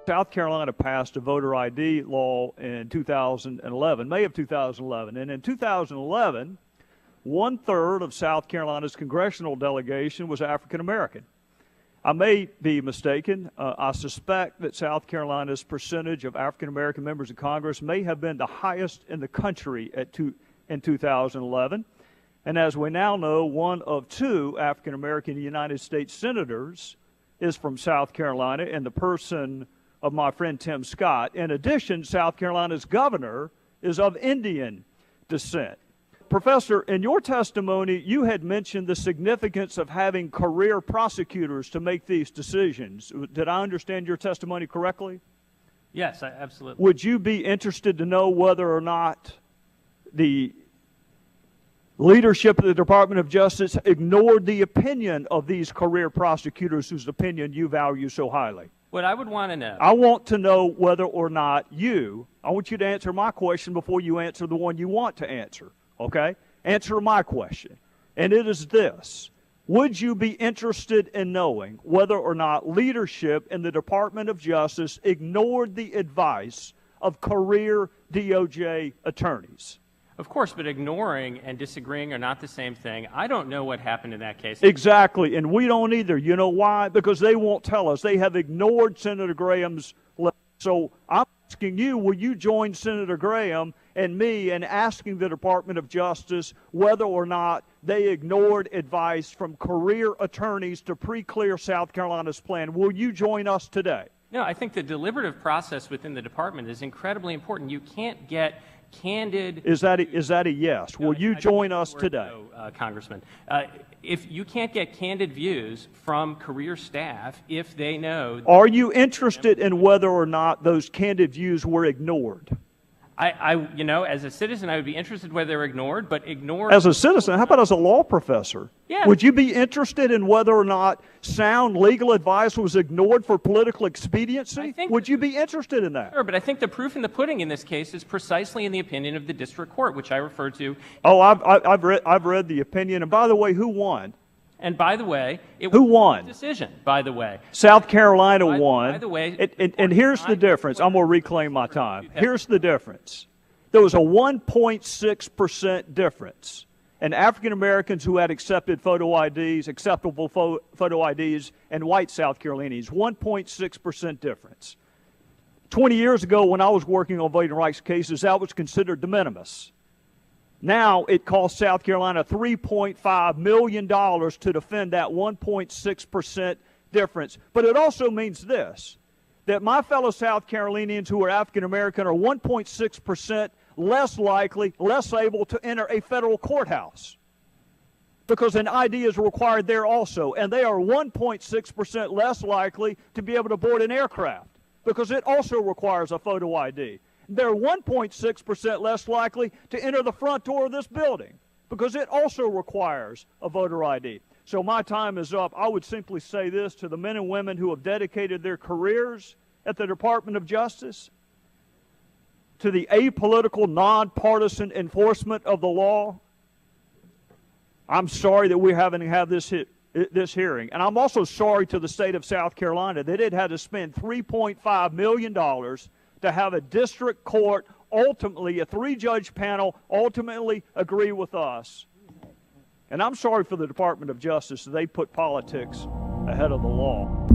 South Carolina passed a voter ID law in 2011, May of 2011. And in 2011, 1/3 of South Carolina's congressional delegation was African American. I may be mistaken. I suspect that South Carolina's percentage of African American members of Congress may have been the highest in the country in 2011. And as we now know, 1 of 2 African American United States senators is from South Carolina in the person of my friend Tim Scott. In addition, South Carolina's governor is of Indian descent. Professor, in your testimony, you had mentioned the significance of having career prosecutors to make these decisions. Did I understand your testimony correctly? Yes, absolutely. Would you be interested to know whether or not the leadership of the Department of Justice ignored the opinion of these career prosecutors whose opinion you value so highly? What I would want to know. I want to know whether or not I want you to answer my question before you answer the one you want to answer, okay? Answer my question, and it is this. Would you be interested in knowing whether or not leadership in the Department of Justice ignored the advice of career DOJ attorneys? Of course, but ignoring and disagreeing are not the same thing. I don't know what happened in that case. Exactly, and we don't either. You know why? Because they won't tell us. They have ignored Senator Graham's letter. So I'm asking you, will you join Senator Graham and me in asking the Department of Justice whether or not they ignored advice from career attorneys to pre-clear South Carolina's plan? Will you join us today? No, I think the deliberative process within the department is incredibly important. You can't get candid. Is that a yes? No, will you join us today? No, Congressman. If you can't get candid views from career staff, if they know. Are you interested in whether or not those candid views were ignored? You know, as a citizen, I would be interested whether they're ignored, but ignored. As a citizen, how about as a law professor? Yeah. Would you be interested in whether or not sound legal advice was ignored for political expediency? Would you be interested in that? Sure, but I think the proof in the pudding in this case is precisely in the opinion of the district court, which I referred to. Oh, I've read the opinion. And by the way, who won? And by the way, it who was won? a decision, by the way. South Carolina won. By the way, and here's the difference. I'm going to reclaim my time. Here's the difference. There was a 1.6% difference in African Americans who had accepted acceptable photo IDs, and white South Carolinians. 1.6% difference. 20 years ago, when I was working on voting rights cases, that was considered de minimis. Now it costs South Carolina $3.5 million to defend that 1.6% difference. But it also means this, that my fellow South Carolinians who are African American are 1.6% less likely, less able to enter a federal courthouse because an ID is required there also. And they are 1.6% less likely to be able to board an aircraft because it also requires a photo ID. They're 1.6% less likely to enter the front door of this building because it also requires a voter ID. So my time is up. I would simply say this to the men and women who have dedicated their careers at the Department of Justice, to the apolitical, nonpartisan enforcement of the law. I'm sorry that we're having to have this hearing. And I'm also sorry to the state of South Carolina that it had to spend $3.5 million to have a district court, ultimately a 3-judge panel, ultimately agree with us. And I'm sorry for the Department of Justice that they put politics ahead of the law.